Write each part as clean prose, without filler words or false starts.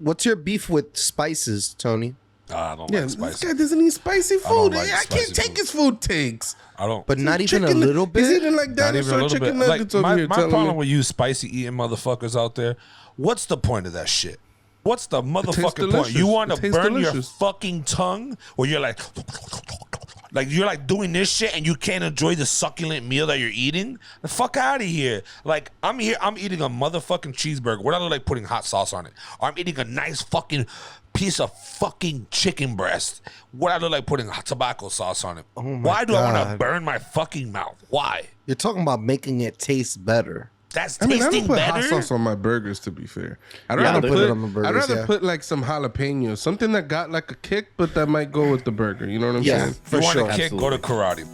What's your beef with spices, Tony? I don't like spicy. This guy doesn't eat spicy food. I can't take his food takes. I don't. But not even a little bit? He's eating like dinosaur chicken nuggets over here. My problem with you spicy eating motherfuckers out there, what's the point of that shit? What's the motherfucking point? You want to burn your fucking tongue where you're like you're like doing this shit and you can't enjoy the succulent meal that you're eating? The fuck out of here. Like, I'm here, I'm eating a motherfucking cheeseburger. What I look like putting hot sauce on it? Or I'm eating a nice fucking piece of fucking chicken breast. What I look like putting tobacco sauce on it? Why do I want to burn my fucking mouth? Why? You're talking about making it taste better. That's tasting better. I don't put hot sauce on my burgers, to be fair. I'd rather put like some jalapenos, something that got like a kick, but that might go with the burger. You know what I'm saying? If you want a kick, go to karate.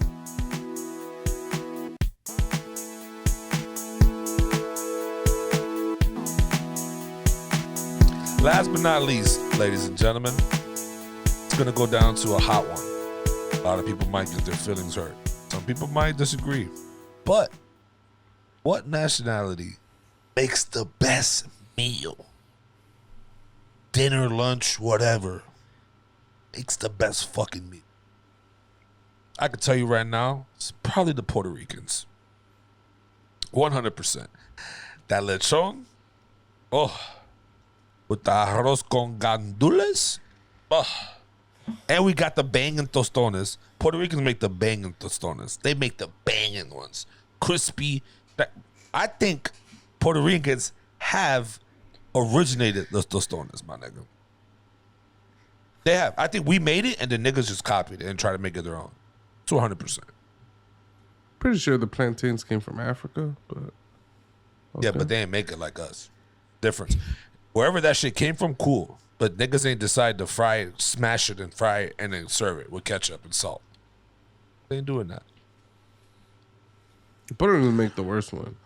Last but not least, ladies and gentlemen, it's going to go down to a hot one. A lot of people might get their feelings hurt. Some people might disagree. But what nationality makes the best meal? Dinner, lunch, whatever. Makes the best fucking meal. I can tell you right now, it's probably the Puerto Ricans. 100%. That lechon, with the arroz con gandules, and we got the banging tostones. Puerto Ricans make the banging tostones. They make the banging ones. Crispy. I think Puerto Ricans have originated the tostones, my nigga. They have. I think we made it, and the niggas just copied it and tried to make it their own. 200%. Pretty sure the plantains came from Africa, but okay. Yeah, but they ain't make it like us. Difference. Wherever that shit came from, cool. But niggas ain't decide to fry it, smash it, and fry it, and then serve it with ketchup and salt. They ain't doing that. Puerto Ricans make the worst one.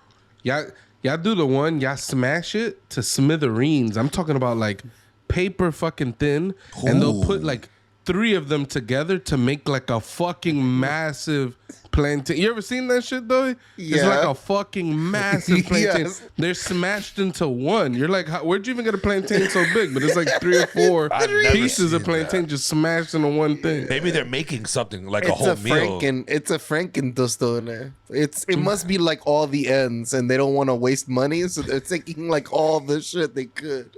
Y'all do the one, y'all smash it to smithereens. I'm talking about like paper fucking thin, and they'll put like 3 of them together to make like a fucking massive plantain. You ever seen that shit though? Yeah. It's like a fucking massive plantain. Yes. They're smashed into one. You're like, where'd you even get a plantain so big? But it's like 3 or 4 pieces of plantain just smashed into one thing. Maybe they're making something like a whole meal. It's a Franken tostone. It must be like all the ends, and they don't want to waste money, so they're taking like all the shit they could.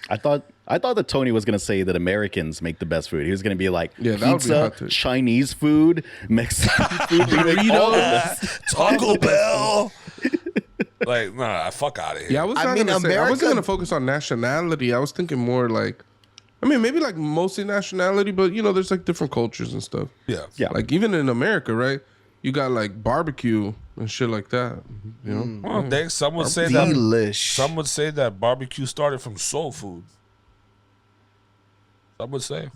I thought that Tony was going to say that Americans make the best food. He was going to be like pizza, Chinese food, Mexican food, burritos, Taco Bell. Like, nah, fuck out of here. Yeah, I was going to focus on nationality. I was thinking more like, maybe like mostly nationality, but you know, there's like different cultures and stuff. Yeah. Like even in America, right? You got like barbecue and shit like that. You know, well, some would say that barbecue started from soul food. Some would say.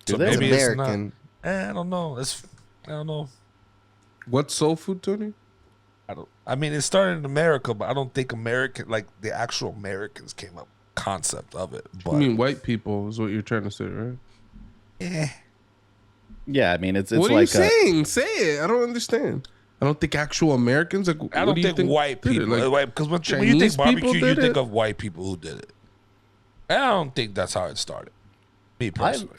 So maybe American. It's not. I don't know. I don't know. What's soul food, Tony? It started in America, but I don't think the actual Americans came up with the concept of it. But, I mean, white people is what you're trying to say, right? Yeah, it's what are you saying? Say it. I don't understand. I don't think actual Americans. I don't think white people. Because when you think barbecue, you think of white people who did it. I don't think that's how it started. Me personally.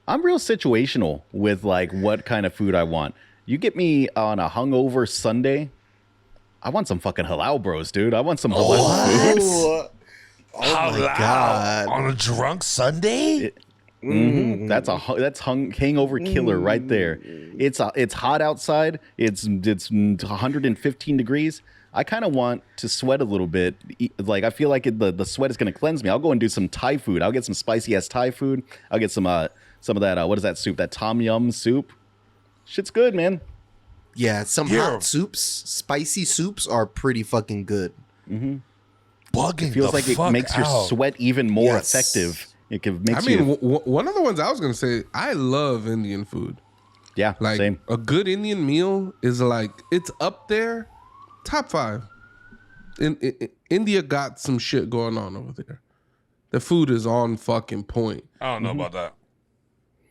I'm real situational with like what kind of food I want. You get me on a hungover Sunday, I want some fucking halal bros, dude. I want some halal food. Oh my God. On a drunk Sunday? That's hangover killer right there. It's hot outside. It's 115 degrees. I kind of want to sweat a little bit. Like I feel like the sweat is going to cleanse me. I'll go and do some Thai food. I'll get some spicy ass Thai food. I'll get some of that. What is that soup? That Tom Yum soup. Shit's good, man. Yeah, some hot soups, spicy soups are pretty fucking good. Bugging. It feels like it makes your sweat even more effective. It makes one of the ones I was gonna say, I love Indian food. Yeah, like same. A good Indian meal is like it's up there, top 5. India got some shit going on over there. The food is on fucking point. I don't know about that.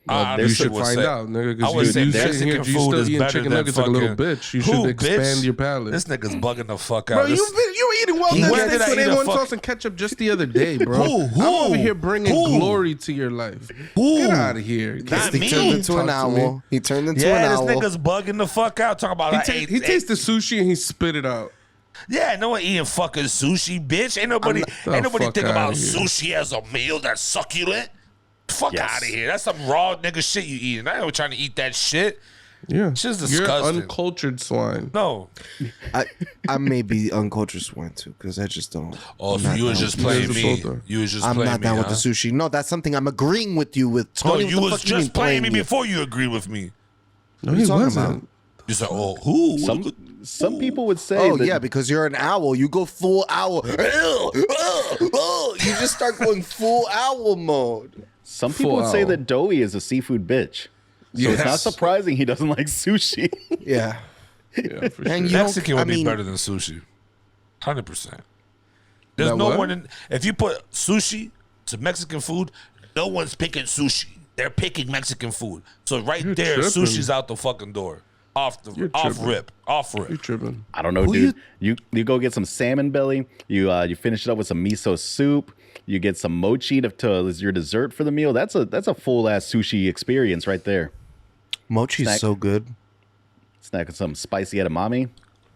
You should find out, nigga. I would say Mexican Mexican food is better chicken than nuggets like a little fucking- bitch. You should expand your palate. This nigga's bugging the fuck Bro, out. you were eating well When done did steaks I with eat a A1 fuck- sauce and ketchup just the other day, bro. Who? I'm over here bringing Who? glory to your life. Who? Get out of here. Not He me. turned into an Talk to me. owl. He turned into an Yeah, this owl. nigga's bugging the fuck out. Talking about He tasted sushi and he spit it out. Yeah, no one eating fucking sushi, bitch. Ain't nobody fuck think about outta here. sushi as a meal that's succulent. Fuck Yes. out of here. That's some raw nigga shit you eating. I ain't trying to eat that shit. Yeah. Shit's You're disgusting. uncultured swine. No. I may be uncultured swine too, because I just don't. Oh, I'm so not you was down just with playing the me. sushi. You was just I'm playing not me. down huh? with the sushi. No, that's something I'm agreeing with you with. No, Tony, you what the was fuck you mean just playing me me? before you agreed with me. No, What are he you talking wasn't. about? You said, oh, who? Some people would say Oh that yeah, because you're an owl. You go full owl. You just start going full owl mode. some people Full would say owl. that Doey is a seafood bitch. So it's not Yes. surprising he doesn't like sushi. Yeah. Yeah, for And sure. you Mexican don't- would I be mean- better than sushi. 100%. There's That no what? one in. If you put sushi to Mexican food, no one's picking sushi. They're picking Mexican food. So right You're there, tripping. sushi's out the fucking door. Off You're tripping. rip. You tripping. I don't know, Who dude. You go get some salmon belly. You finish it up with some miso soup. You get some mochi as your dessert for the meal. That's a full ass sushi experience right there. Mochi's Snack. so good. Snacking some spicy edamame.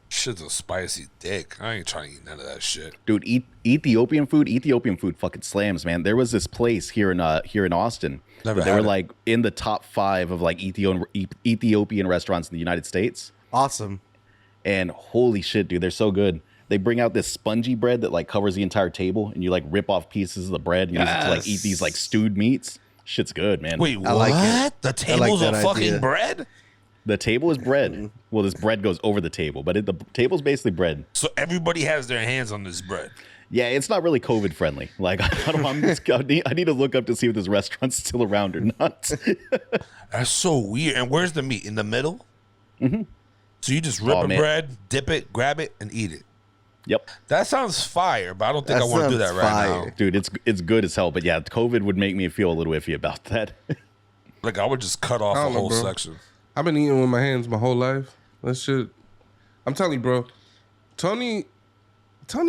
Shit's a spicy dick. I ain't trying to eat none of that shit. Dude, eat Ethiopian food. Ethiopian food fucking slams, man. There was this place here in Austin. Never They had were it. like in the top 5 of like Ethiopian restaurants in the United States. Awesome. And holy shit, dude, they're so good. They bring out this spongy bread that like covers the entire table, and you like rip off pieces of the bread and use it to like eat these like stewed meats. Shit's good, man. Wait, I what? like it. The I like table's that of fucking idea. bread? The table is bread. Well, this bread goes over the table, but the table's basically bread. So everybody has their hands on this bread. Yeah, it's not really COVID friendly. Like I need to look up to see if this restaurant's still around or not. That's so weird. And where's the meat? In the middle? Mm-hmm. So you just rip Oh, a man. bread, dip it, grab it, and eat it. Yep, That sounds fire, but I don't think That I want to do that sounds right fire. now. dude, it's good as hell. But yeah, COVID would make me feel a little iffy about that. Like I would just cut off I a don't know, whole bro. section. I've been eating with my hands my whole life. That shit. I'm telling you, bro. Tony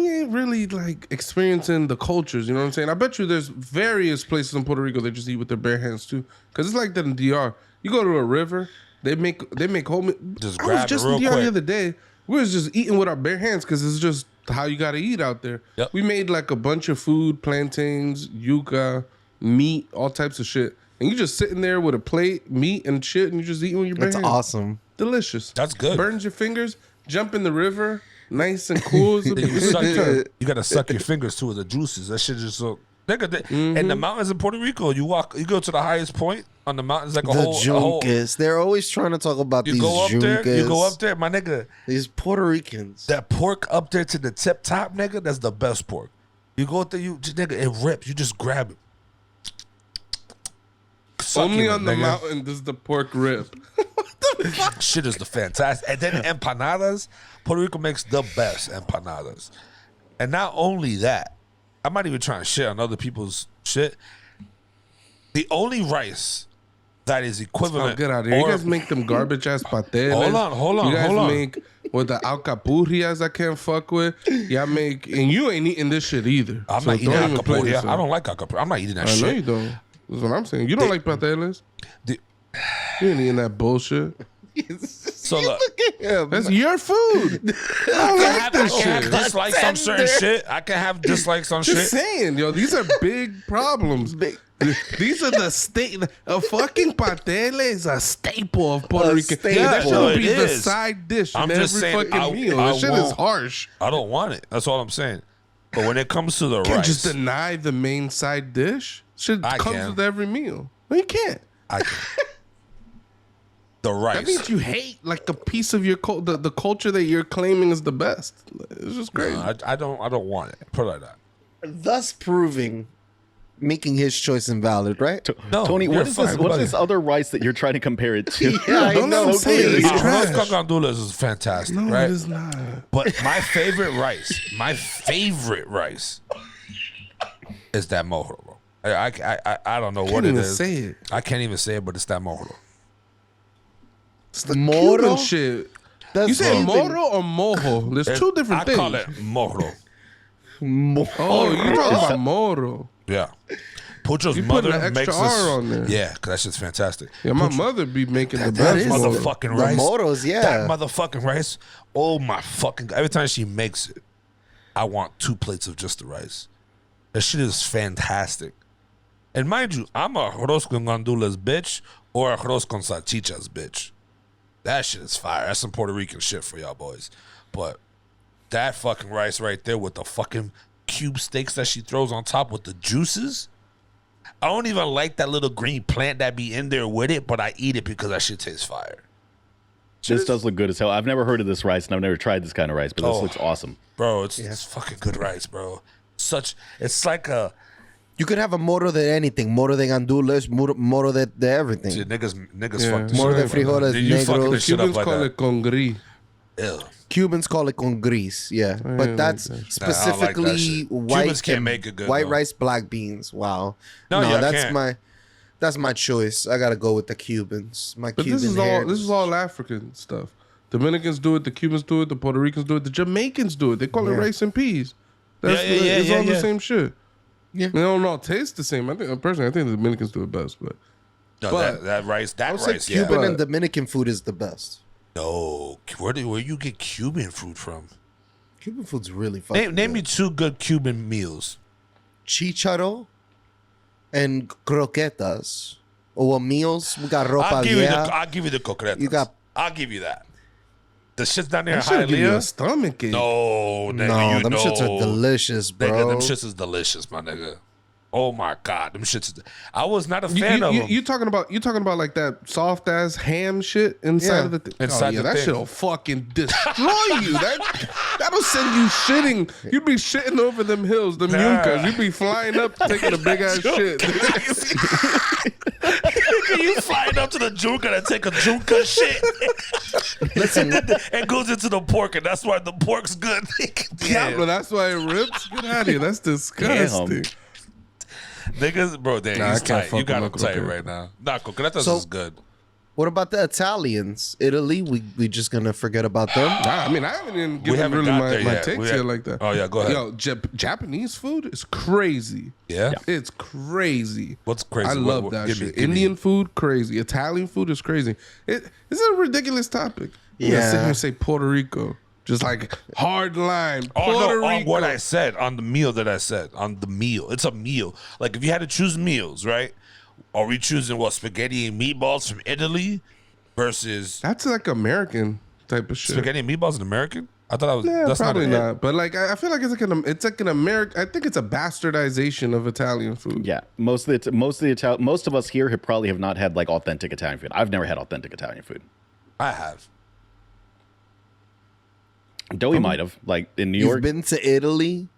ain't really like experiencing the cultures. You know what I'm saying? I bet you there's various places in Puerto Rico that just eat with their bare hands too. Cause it's like that in DR. You go to a river, they make home. Just I grab was it just real in DR quick. the other day. We was just eating with our bare hands because it's just how you got to eat out there. Yep. We made like a bunch of food, plantains, yuca, meat, all types of shit. And you just sitting there with a plate, meat and shit, and you just eating with your bare That's hands. awesome. Delicious. That's good. Burns your fingers, jump in the river, nice and cool. It's a Then you, good suck time. you gotta suck your fingers too with the juices. That shit just so. Nigga, in Mm-hmm. the mountains in Puerto Rico, you go to the highest point on the mountains, like The a whole. Junkas. They're always trying to talk about You these go up Junkas. there, you go up there, my nigga. These Puerto Ricans. That pork up there to the tip top, nigga, that's the best pork. You go up there, nigga, it rips. You just grab it. Only Succulent, on the nigga. mountain does the pork rip. Shit is the fantastic. And then empanadas. Puerto Rico makes the best empanadas. And not only that, I'm not even trying to shit on other people's shit. The only rice that is Oh, equivalent. get out of here. You or- guys make them garbage ass pasteles. Hold on, You guys hold on. make with the alcapurrias I can't fuck with. Y'all make, and you ain't eating this shit either. I'm So not eating don't even play acapulco. yourself. I don't like acapulco. I'm not eating that I know shit. you don't. That's what I'm saying. You don't like pasteles. The- You ain't eating that bullshit. So look, That's your food. I don't like this I can have shit. dislikes on certain shit. I can have dislikes on Just shit. saying, yo, these are big problems. These are the state. A fucking patele is a staple of Puerto A Rico. staple. That No, should be it the is. side dish I'm in just every saying, fucking meal. I That shit is won't. harsh. I don't want it. That's all I'm saying. But when it comes to the You can't rice, just deny the main side dish. Shit I comes can. with every meal. No, you can't. I can. The rice. That means you hate like a piece of your the culture that you're claiming is the best. It's just crazy. I don't want it. Put it like that. Thus proving, making his choice invalid, right? No, Tony, you're what is this? fine, What's buddy. this other rice that you're trying to compare it to? Yeah, I don't let know. him say it. please. It's trash. Arroz con gandules is fantastic, No, right? it is not. But my favorite rice is that mojo, bro. I don't know what it is. Say it. I can't even say it, but it's that moro. It's the Cuban shit. That's you say moro or mojo? There's two different things. I call it moro. Oh, you talking about moro? Yeah. Pucho's mother makes R on there. Yeah, because that shit's fantastic. Yeah, my mother be making the best motherfucking rice. The moros, yeah. That motherfucking rice. Oh my fucking! Every time she makes it, I want 2 plates of just the rice. That shit is fantastic. And mind you, I'm a arroz con gandules bitch or arroz con salchichas bitch. That shit is fire. That's some Puerto Rican shit for y'all boys. But that fucking rice right there with the fucking cube steaks that she throws on top with the juices. I don't even like that little green plant that be in there with it, but I eat it because that shit tastes fire. This does look good as hell. I've never heard of this rice, and I've never tried this kind of rice, but this looks awesome. Bro, it's fucking good rice, bro. It's like a... You could have a moro de anything. Moro de gandules, moro de everything. See, niggas fuck this moro shit de frijoles negros. Cubans call it con gris. Ew. Cubans call it con gris, yeah. But that's specifically white. Cubans can't make it good. White though. rice, black beans. Wow. No, that's my choice. I gotta go with the Cubans. But this is all African stuff. Dominicans do it, the Cubans do it, the Puerto Ricans do it, the Jamaicans do it. They call it rice and peas. It's all the same shit. Yeah. They don't all taste the same. I think the Dominicans do it best, but that rice, Cuban and Dominican food is the best. No, where you get Cuban food from? Cuban food's really fucking Name me 2 good Cuban meals. Chicharo and croquetas. Or meals, we got ropa I'll give you the croquetas. I'll give you that. The shit's down there in Hialeah. Stomach ache. No, nigga, them shits are delicious, bro. Nigga, them shits is delicious, my nigga. Oh my god, them shits. I was not a fan of them. You talking about like that soft ass ham shit inside of the thing? That shit'll fucking destroy you. That'll send you shitting. You'd be shitting over them hills, them yuncas. You'd be flying up taking a big ass shit. You flying up to the junka to take a junka shit. Listen, and goes into the pork, and that's why the pork's good. Yeah, that's why it rips. Get out of here. That's disgusting. Niggas, bro, he's tight. You got him tight right now. Nah, cocoletas is good. What about the Italians? Italy, we just gonna forget about them? I mean, I haven't even given really my takes here like that. Oh yeah, go ahead. Yo, Japanese food is crazy. Yeah? It's crazy. What's crazy? I love that shit. Indian food, crazy. Italian food is crazy. It's a ridiculous topic. Yeah. Sit here and say Puerto Rico. Just like hard line. Puerto Rico. On what I said, on the meal that I said, on the meal. It's a meal. Like if you had to choose meals, right? Are we choosing spaghetti and meatballs from Italy versus? That's like American type of shit. Spaghetti and meatballs in American? I thought I was. Yeah, that's probably not. But like, I feel like it's like an American. I think it's a bastardization of Italian food. Yeah, most of us here probably have not had like authentic Italian food. I've never had authentic Italian food. I have. Doey might have, like in New York. You've been to Italy?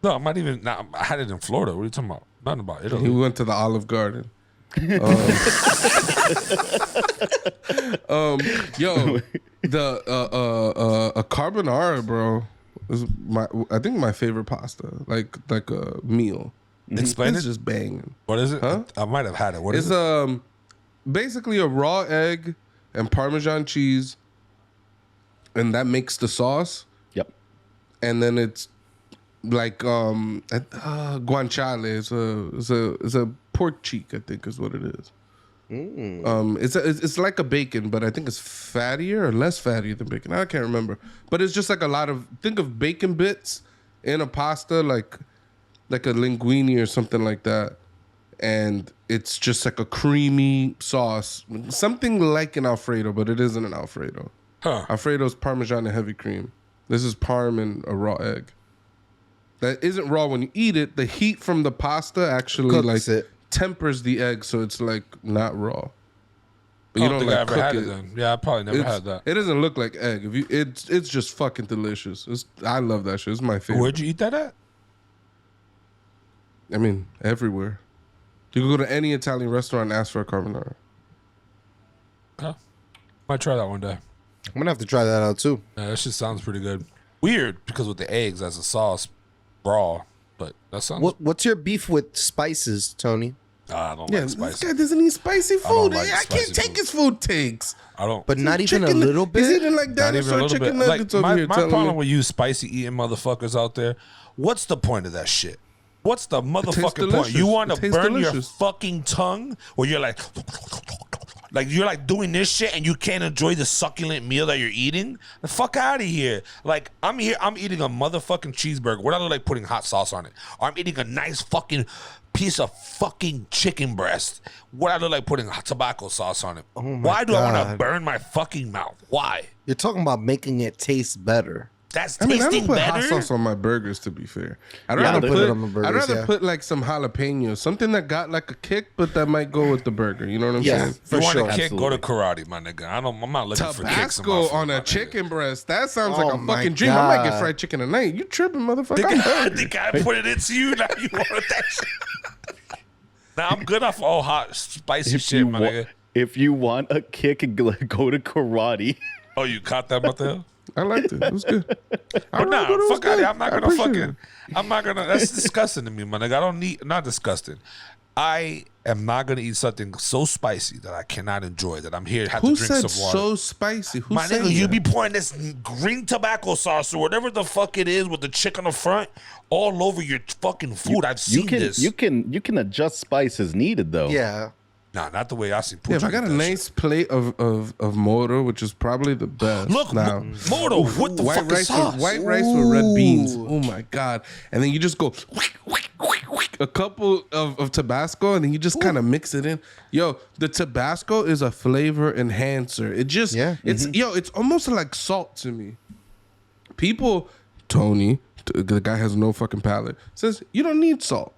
No, I might even. I had it in Florida. What are you talking about? Nothing about Italy. He went to the Olive Garden. Yo, a carbonara, bro, is I think my favorite pasta. Like a meal. Explain it's it. just banging. What is it? Huh? I might have had it. What is it? It's basically a raw egg and Parmesan cheese, and that makes the sauce. Yep. And then it's like guanciale. It's a pork cheek, I think is what it is. It's like a bacon, but I think it's fattier or less fatty than bacon. I can't remember, but it's just like a lot of, think of bacon bits in a pasta, like a linguine or something like that, and it's just like a creamy sauce, something like an Alfredo, but it isn't an Alfredo. Alfredo's Parmesan and heavy cream. This is parm and a raw egg. That isn't raw when you eat it. The heat from the pasta actually tempers the egg, so it's like not raw. But you don't like cook it. Then. Yeah, I probably never had that. It doesn't look like egg. It's just fucking delicious. I love that shit. It's my favorite. Where'd you eat that at? I mean, everywhere. You can go to any Italian restaurant and ask for a carbonara. Huh? Might try that one day. I'm gonna have to try that out too. Yeah, that shit sounds pretty good. Weird because with the eggs as a sauce, raw. But that sounds. What's your beef with spices, Tony? I don't Yeah, like this spicy. guy doesn't eat spicy food. like I can't spicy take food. his food takes. I don't. But not even a Chicken- little He's bit. eating like Not even a dinosaur little chicken bit. nuggets Like, over here. my telling problem me. with you spicy eating motherfuckers out there, what's the point of that shit? What's the motherfucking point? delicious. You want It to tastes burn your delicious. fucking tongue where you're like you're like doing this shit and you can't enjoy the succulent meal that you're eating? The fuck out of here. Like, I'm eating a motherfucking cheeseburger. What I look like putting hot sauce on it? Or I'm eating a nice fucking piece of fucking chicken breast. What I look like putting tobacco sauce on it? Oh my Why do I want to God. burn my fucking mouth? Why? You're talking about making it taste better. That's I mean, I tasting don't put hot better. sauce on my burgers. To be fair, I'd Yeah, I rather put it put on my burgers, I'd rather yeah. put like some jalapenos, something that got like a kick, but that might go with the burger. You know what I'm Yeah. saying? For you want sure. a kick? Go to Absolutely. karate, my nigga. I'm not looking for kicks. in my Tabasco food, on my a nigga. chicken breast. That sounds Oh like a my fucking dream. I might get God. fried chicken tonight. You tripping, motherfucker? The I'm guy, hungry. the guy put it into you. Now you want that shit. Now I'm good off all hot, spicy shit, my nigga. If you want a kick, go to karate. Oh, you caught that, Mateo? I liked it. It was good. But nah, fuck out of here. I'm not gonna appreciate fucking. I'm not gonna. That's disgusting to me, my nigga. I don't need. Not disgusting. I am not gonna eat something so spicy that I cannot enjoy. That I'm here have Who to drink said some water. so spicy? Who My said nigga, you that? be pouring this green tobacco sauce or whatever the fuck it is with the chick on the front all over your fucking food. I've seen this. You can adjust spice as needed though. Yeah. Nah, not the way I see Yeah, if Poochie I got eat a that nice shit. plate of moro, which is probably the best. Look, now. Moto, what the white fuck is rice sauce? with white rice with red beans. Oh my god! And then you just go a couple of Tabasco, and then you just kind of mix it in. Yo, the Tabasco is a flavor enhancer. It just it's almost like salt to me. People, Tony, the guy has no fucking palate, says you don't need salt.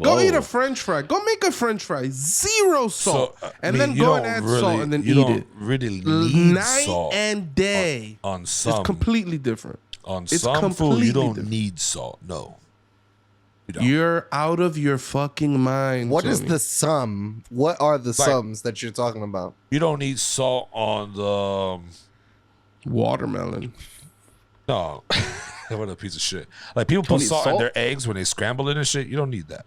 Go Whoa. eat a French fry. Go make a French fry. Zero salt, I and mean, then you go and don't add really- salt, and then you eat don't it. really need Night salt and day. on It's some completely different. on It's some food. completely You don't different. need salt. No, you don't. You're out of your fucking mind. What is Tony. the sum? What are the Like- sums that you're talking about? You don't need salt on the watermelon? no. What a piece of shit. Like people put Tony, salt in salt? their eggs when they scramble it and shit. You don't need that,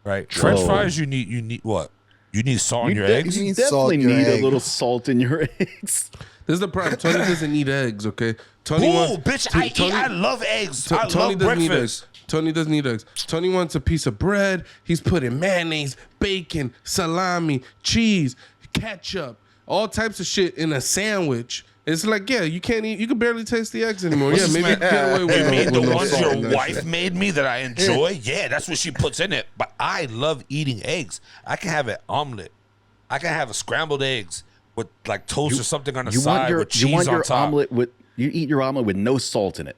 right? French Whoa. fries. You need what? You need salt in your eggs. you You need salt definitely in your need a egg. little salt in your eggs. This is the problem. Tony doesn't eat eggs. Okay, Tony Ooh, wants. bitch! Tony- I love eggs. T- I Tony love doesn't eat breakfast. eggs. Tony doesn't eat eggs. Tony wants a piece of bread. He's putting mayonnaise, bacon, salami, cheese, ketchup, all types of shit in a sandwich. It's like, yeah, you can't eat. You can barely taste the eggs anymore. Yeah, maybe you can get away with You no- mean with the no ones salt your in that wife shit. made me that I enjoy? Yeah, that's what she puts in it. But I love eating eggs. I can have an omelet. I can have a scrambled eggs with like toast or something on the side with cheese on top. omelet with you eat your omelet with no salt in it.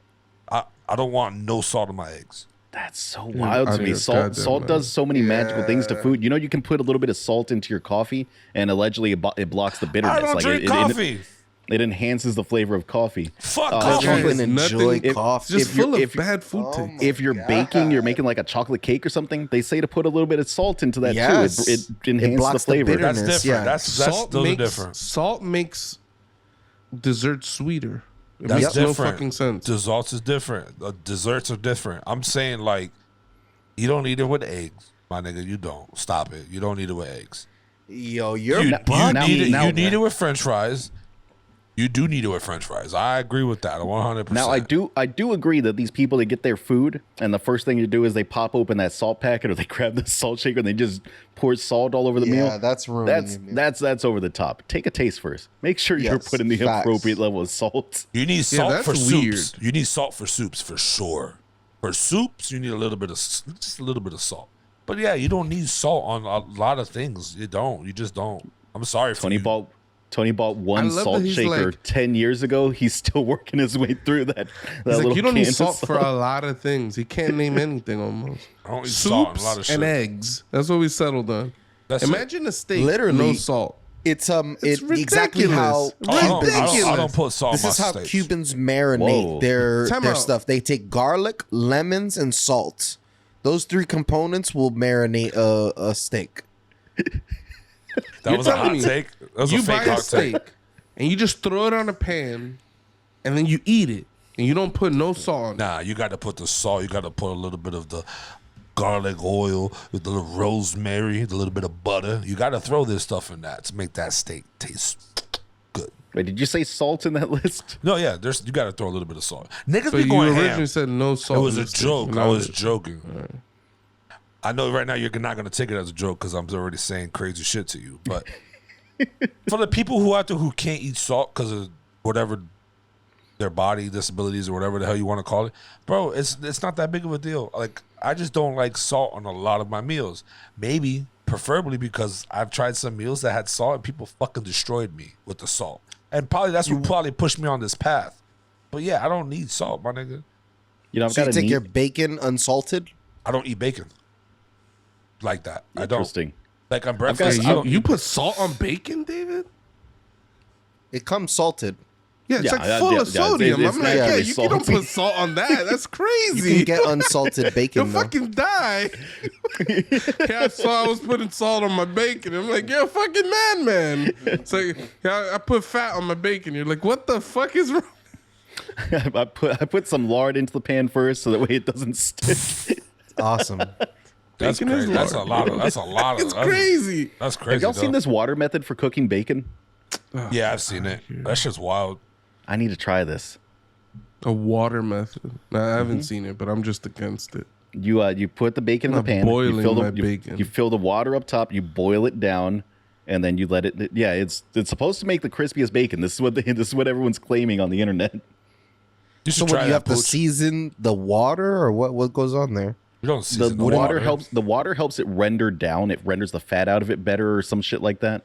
I don't want no salt in my eggs. That's so wild out to of me. your Salt goddamn salt mind. does so many magical things to food. You know, you can put a little bit of salt into your coffee, and allegedly it blocks the bitterness. I don't drink it, coffee. It enhances the flavor of coffee. Fuck I coffee. don't Guys, even nothing- enjoy if- coffee. Just If you're- full of if- bad food taste. If you're baking, you're making like a chocolate cake or something. They say to put a little bit of salt into that Yes. too. It enhances blocks the the flavor. bitterness. That's different. Yeah. That's Salt those makes are different. salt makes dessert sweeter. It That's makes no different. fucking sense. Desserts is different. Desserts are different. I'm saying like you don't eat it with eggs, my nigga. You don't. Stop it. You don't eat it with eggs. Yo, you're You, bugging. need it. now- You need it with French fries. You do need it with French fries. I agree with that 100%. Now I do agree that these people that get their food and the first thing you do is they pop open that salt packet or they grab the salt shaker and they just pour salt all over the meal. Yeah, that's ruining your meal. that's over the top. Take a taste first. Make sure you're Yes, putting the facts. appropriate level of salt. You need salt that's for weird. soups. You need salt for soups for sure. For soups, you need a little bit of just a little bit of salt. But yeah, you don't need salt on a lot of things. You don't. You just don't. I'm sorry for you. Tony bought I one love salt that he's shaker like- 10 years ago. He's still working his way through that. He's little like, you don't need can of salt for a lot of things. He can't name anything almost. I don't eat salt in a Soups lot of shit. and eggs. That's what we settled on. That's it. Imagine a steak, Literally. no salt. It's It's exactly how ridiculous. I don't put salt This on is my how steaks. Cubans marinate Whoa. their Time out. stuff. They take garlic, lemons, and salt. Those three components will marinate a steak. That was a telling hot me take. That was You a buy fake a hot take. steak and you just throw it on a pan and then you eat it. and you don't put no salt on it. Nah, you got to put the salt. You got to put a little bit of the garlic oil with a little rosemary, a little bit of butter. You got to throw this stuff in that to make that steak taste good. Wait, did you say salt in that list? No, yeah, you got to throw a little bit of salt. Niggas But be you going originally ham. said no salt. It was in a the joke. steak. I Now was it- joking. Right. I know right now you're not going to take it as a joke because I'm already saying crazy shit to you. But for the people who out there who can't eat salt because of whatever their body disabilities or whatever the hell you want to call it, bro, it's not that big of a deal. Like, I just don't like salt on a lot of my meals. Maybe, preferably because I've tried some meals that had salt and people fucking destroyed me with the salt. And probably that's what probably pushed me on this path. But yeah, I don't need salt, my nigga. You know, I've So got you a take neat, your bacon unsalted? I don't eat bacon like that. I don't. interesting. Like on got- breakfast, Hey, I don't you eat put salt on bacon, David? It comes salted. Yeah, it's Yeah, like full of it's sodium. I'm like, yeah, naturally you don't salty. put salt on that. That's crazy. You can get unsalted bacon, You'll though. fucking die. Yeah, I saw I was putting salt on my bacon. I'm like, you're a fucking madman. It's like, yeah, I put fat on my bacon. You're like, what the fuck is wrong? I put some lard into the pan first so that way it doesn't stick. Awesome. That's Bacon is crazy. That's a lard. lot of. That's a lot of. It's that's- crazy. That's Have crazy. y'all seen though. this water method for cooking bacon? Yeah, I've seen it. That shit's wild. I need to try this. A water method. No, I haven't Mm-hmm. seen it, but I'm just against it. You put the bacon in the I'm pan. boiling you fill my the, bacon. You fill the water up top. You boil it down, and then you let it. Yeah, it's supposed to make the crispiest bacon. This is what everyone's claiming on the internet. You So should what, try do you have that. to Pooch. season the water, or what goes on there? You don't The season water helps. The water helps it render down. It renders the fat out of it better, or some shit like that.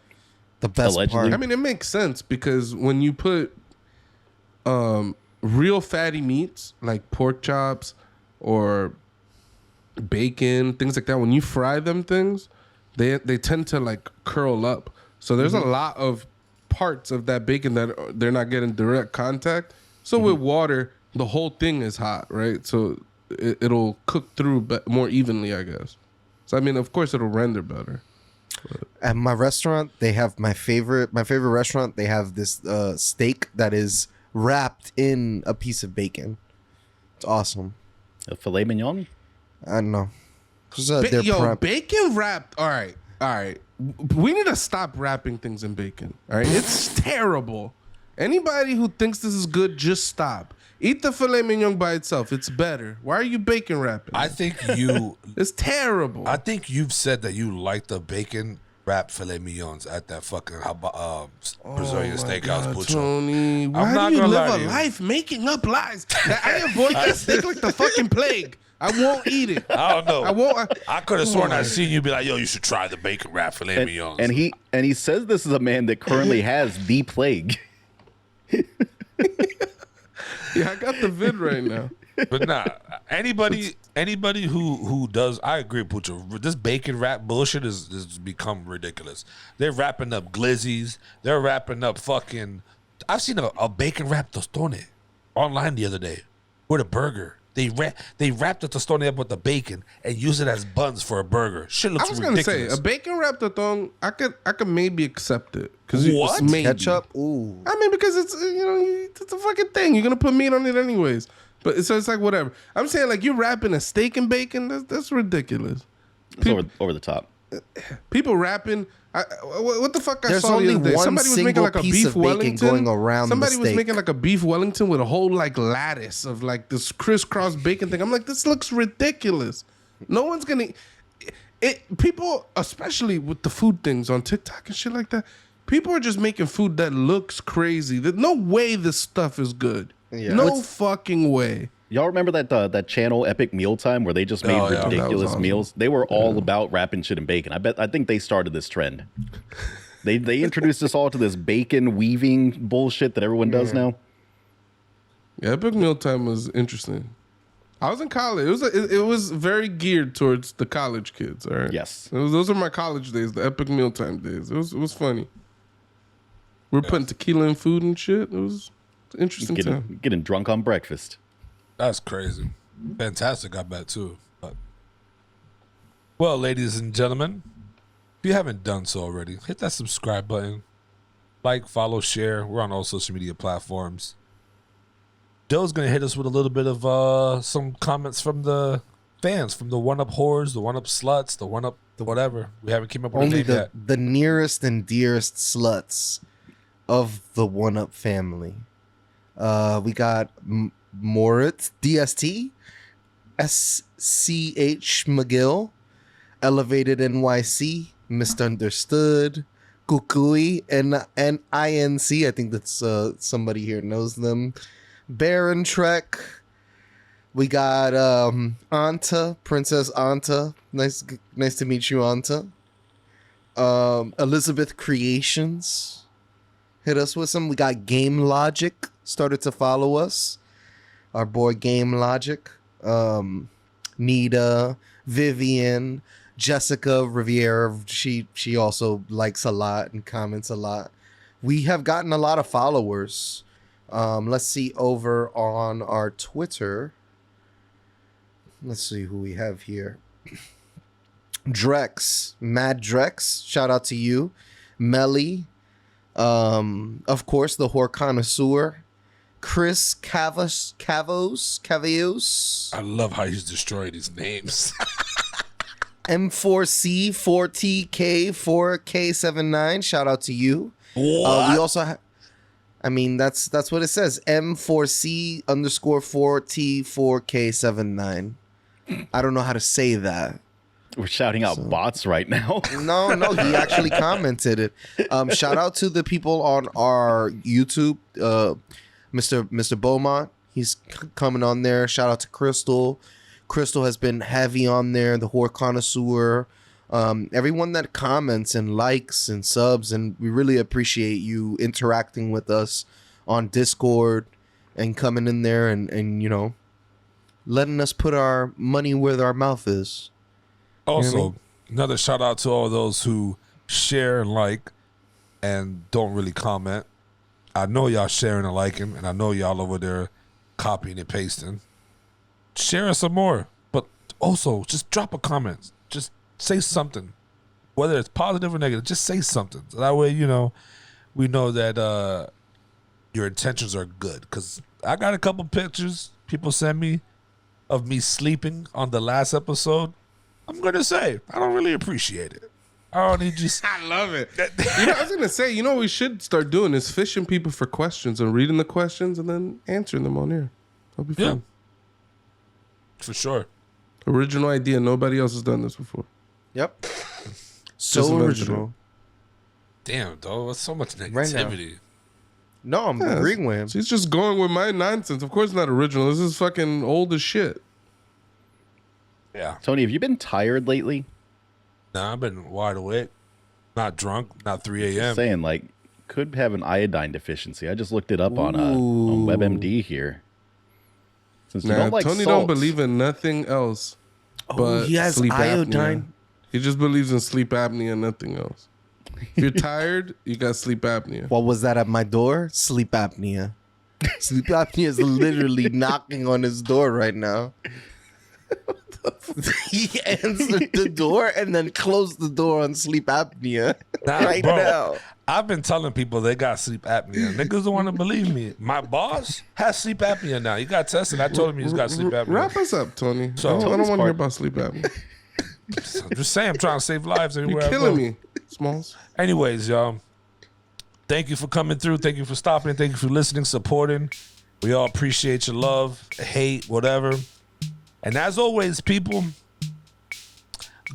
The best Allegedly. part. I mean, it makes sense because when you put real fatty meats like pork chops or bacon, things like that, when you fry them things, they tend to like curl up. So there's a lot of parts of that bacon that they're not getting direct contact. So with water, the whole thing is hot, right? So it'll cook through more evenly, I guess. So I mean, of course, it'll render better. At my restaurant, they have my favorite restaurant. They have this steak that is wrapped in a piece of bacon. It's awesome. A filet mignon. I don't know. They're Bacon wrapped. All right. We need to stop wrapping things in bacon. All right, it's terrible. Anybody who thinks this is good, just stop. Eat the filet mignon by itself. It's better. Why are you bacon wrapping? I think you. It's terrible. I think you've said that you like the bacon wrapped filet mignons at that fucking Brazilian steakhouse, Pucho. Tony, why not do you gonna live lie a to you. life making up lies? I avoid that steak like the fucking plague. I won't eat it. I don't know. I won't. I could have sworn I seen you be like, "Yo, you should try the bacon wrapped filet mignons." And he says this is a man that currently has the plague. Yeah, I got the vid right now. But nah, anybody who does, I agree, Pucho. This bacon wrap bullshit has become ridiculous. They're wrapping up glizzies. They're wrapping up fucking. I've seen a bacon wrapped tostone online the other day with a burger. They wrapped the tostone up with the bacon and use it as buns for a burger. Shit looks I was gonna ridiculous. say a bacon wrapped thong. I could maybe accept it because What? maybe. ketchup. Ooh. I mean, because it's it's a fucking thing. You're gonna put meat on it anyways. But so it's like whatever. I'm saying like you wrapping a steak in bacon. That's ridiculous. It's over the top. People rapping. What the fuck? I There's saw only the other day. one Somebody was making single like a piece beef of bacon Wellington going around the Somebody was steak. making like a beef Wellington with a whole like lattice of like this crisscross bacon thing. I'm like, this looks ridiculous. No one's gonna. People, especially with the food things on TikTok and shit like that, people are just making food that looks crazy. There's no way this stuff is good. Yeah. No fucking way. Y'all remember that channel Epic Mealtime where they just made Oh, yeah. That was ridiculous awesome. meals? They were all about wrapping shit in bacon. I think they started this trend. They introduced us all to this bacon weaving bullshit that everyone does now. Yeah, Epic Mealtime was interesting. I was in college. It was very geared towards the college kids. All right. Yes. Those are my college days, the Epic Mealtime days. It was funny. We were putting tequila in food and shit. It was an interesting time. Getting drunk on breakfast. That's crazy. Fantastic, I bet too. But well, ladies and gentlemen, if you haven't done so already, hit that subscribe button. Like, follow, share. We're on all social media platforms. Dill's gonna hit us with a little bit of some comments from the fans, from the one up whores, the one up sluts, the one up whatever. We haven't came up with Only a name yet. the nearest and dearest sluts of the one up family. We got Moritz DST, SCH McGill, Elevated NYC, Misunderstood, Kukui, and INC. I think that's somebody here knows them. Baron Trek. We got Anta, Princess Anta. Nice to meet you, Anta. Elizabeth Creations. Hit us with some. We got Game Logic. Started to follow us. Our boy Game Logic. Nita, Vivian, Jessica Riviera. She also likes a lot and comments a lot. We have gotten a lot of followers. Let's see over on our Twitter. Let's see who we have here. Drex, Mad Drex, shout out to you. Melly, of course, the whore connoisseur. Chris Cavos. I love how he's destroyed these names. M4C, 4TK, 4K79, shout out to you. What? We also I mean, that's what it says. M4C _ 4T 4K79. I don't know how to say that. We're shouting out bots right now. No, he actually commented it. Shout out to the people on our YouTube. Mr. Beaumont, he's coming on there. Shout out to Crystal. Crystal has been heavy on there. The whore connoisseur. Everyone that comments and likes and subs, and we really appreciate you interacting with us on Discord and coming in there and you know, letting us put our money where our mouth is. Also, you know? Another shout out to all those who share and like and don't really comment. I know y'all sharing and liking, and I know y'all over there copying and pasting. Share us some more, but also just drop a comment. Just say something, whether it's positive or negative. Just say something. So that way, you know, we know that your intentions are good. Because I got a couple pictures people sent me of me sleeping on the last episode. I'm gonna say I don't really appreciate it. I don't need just. I love it. You know, I was gonna say, you know, what we should start doing is fishing people for questions and reading the questions and then answering them on here. That'll be fun. For sure. Original idea. Nobody else has done this before. Yep. Just So original. Damn, though, that's so much Right negativity. No, I'm agreeing with him. She's just going with my nonsense. Of course, not original. This is fucking old as shit. Yeah. Tony, have you been tired lately? Nah, I've been wide awake. Not drunk. Not 3 a.m. Saying like could have an iodine deficiency. I just looked it up on WebMD here. Since you don't like Tony salts, don't believe in nothing else. But he has sleep iodine. apnea. He just believes in sleep apnea and nothing else. If you're tired, you got sleep apnea. What was that at my door? Sleep apnea. Sleep apnea is literally knocking on his door right now. He answered the door and then closed the door on sleep apnea right bro, now. I've been telling people they got sleep apnea. Niggas don't want to believe me. My boss has sleep apnea now. He got tested. I told him he's got sleep apnea. Wrap us up, Tony. So- I don't want to hear about sleep apnea. I'm just saying, I'm trying to save lives everywhere You're I killing go. me, Smalls. Anyways, y'all, thank you for coming through. Thank you for stopping. Thank you for listening, supporting. We all appreciate your love, hate, whatever. And as always, people,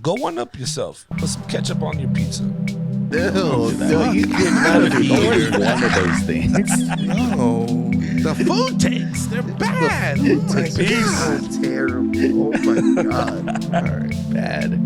go one up yourself. Put some ketchup on your pizza. No, you get out of here. one of those things. No. The food takes, they're bad. Peace. Terrible. Oh my god. All right, bad.